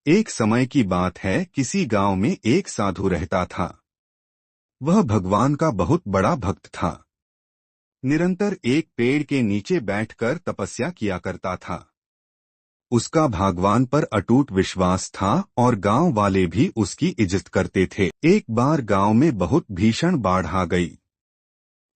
एक समय की बात है, किसी गांव में एक साधु रहता था। वह भगवान का बहुत बड़ा भक्त था। निरंतर एक पेड़ के नीचे बैठकर तपस्या किया करता था। उसका भगवान पर अटूट विश्वास था और गांव वाले भी उसकी इज्जत करते थे। एक बार गांव में बहुत भीषण बाढ़ आ गई।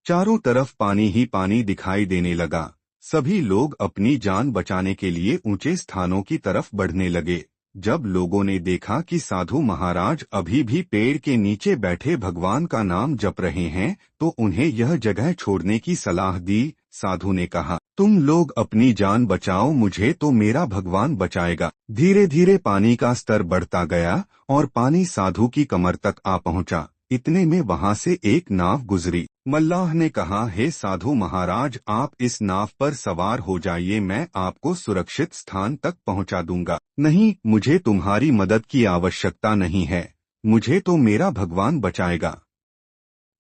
चारों तरफ पानी ही पानी दिखाई देने लगा। सभी लोग अपनी जान बचाने के लिए ऊंचे स्थानों की तरफ बढ़ने लगे। जब लोगों ने देखा कि साधु महाराज अभी भी पेड़ के नीचे बैठे भगवान का नाम जप रहे हैं, तो उन्हें यह जगह छोड़ने की सलाह दी। साधु ने कहा, तुम लोग अपनी जान बचाओ, मुझे तो मेरा भगवान बचाएगा। धीरे धीरे पानी का स्तर बढ़ता गया और पानी साधु की कमर तक आ पहुंचा। इतने में वहां से एक नाव गुजरी। मल्लाह ने कहा, हे साधु महाराज, आप इस नाव पर सवार हो जाइए, मैं आपको सुरक्षित स्थान तक पहुंचा दूंगा। नहीं, मुझे तुम्हारी मदद की आवश्यकता नहीं है, मुझे तो मेरा भगवान बचाएगा।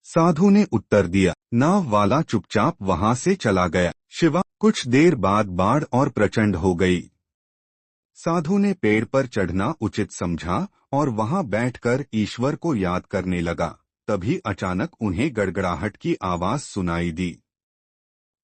साधु ने उत्तर दिया। नाव वाला चुपचाप वहां से चला गया। शिवा, कुछ देर बाद बाढ़ और प्रचंड हो गई। साधु ने पेड़ पर चढ़ना उचित समझा और वहां बैठकर ईश्वर को याद करने लगा। तभी अचानक उन्हें गड़गड़ाहट की आवाज सुनाई दी।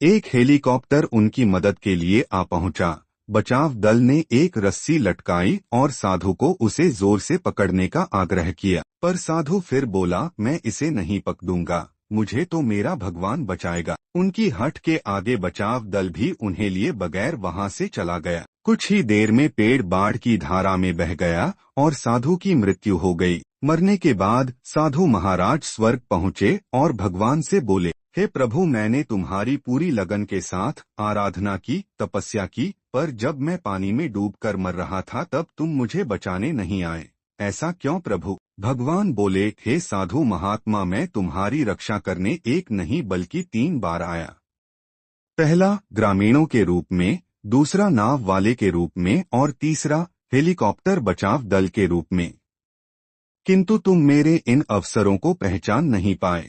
एक हेलीकॉप्टर उनकी मदद के लिए आ पहुंचा। बचाव दल ने एक रस्सी लटकाई और साधु को उसे जोर से पकड़ने का आग्रह किया, पर साधु फिर बोला, मैं इसे नहीं पकड़ूंगा, मुझे तो मेरा भगवान बचाएगा। उनकी हट के आगे बचाव दल भी उन्हें लिए बगैर वहां से चला गया। कुछ ही देर में पेड़ बाढ़ की धारा में बह गया और साधु की मृत्यु हो गई। मरने के बाद साधु महाराज स्वर्ग पहुँचे और भगवान से बोले, हे प्रभु, मैंने तुम्हारी पूरी लगन के साथ आराधना की, तपस्या की, पर जब मैं पानी में डूबकर मर रहा था तब तुम मुझे बचाने नहीं आए। ऐसा क्यों प्रभु? भगवान बोले, हे साधु महात्मा, मैं तुम्हारी रक्षा करने एक नहीं बल्कि 3 बार आया। पहला ग्रामीणों के रूप में, दूसरा नाव वाले के रूप में और तीसरा हेलीकॉप्टर बचाव दल के रूप में। किंतु तुम मेरे इन अवसरों को पहचान नहीं पाए।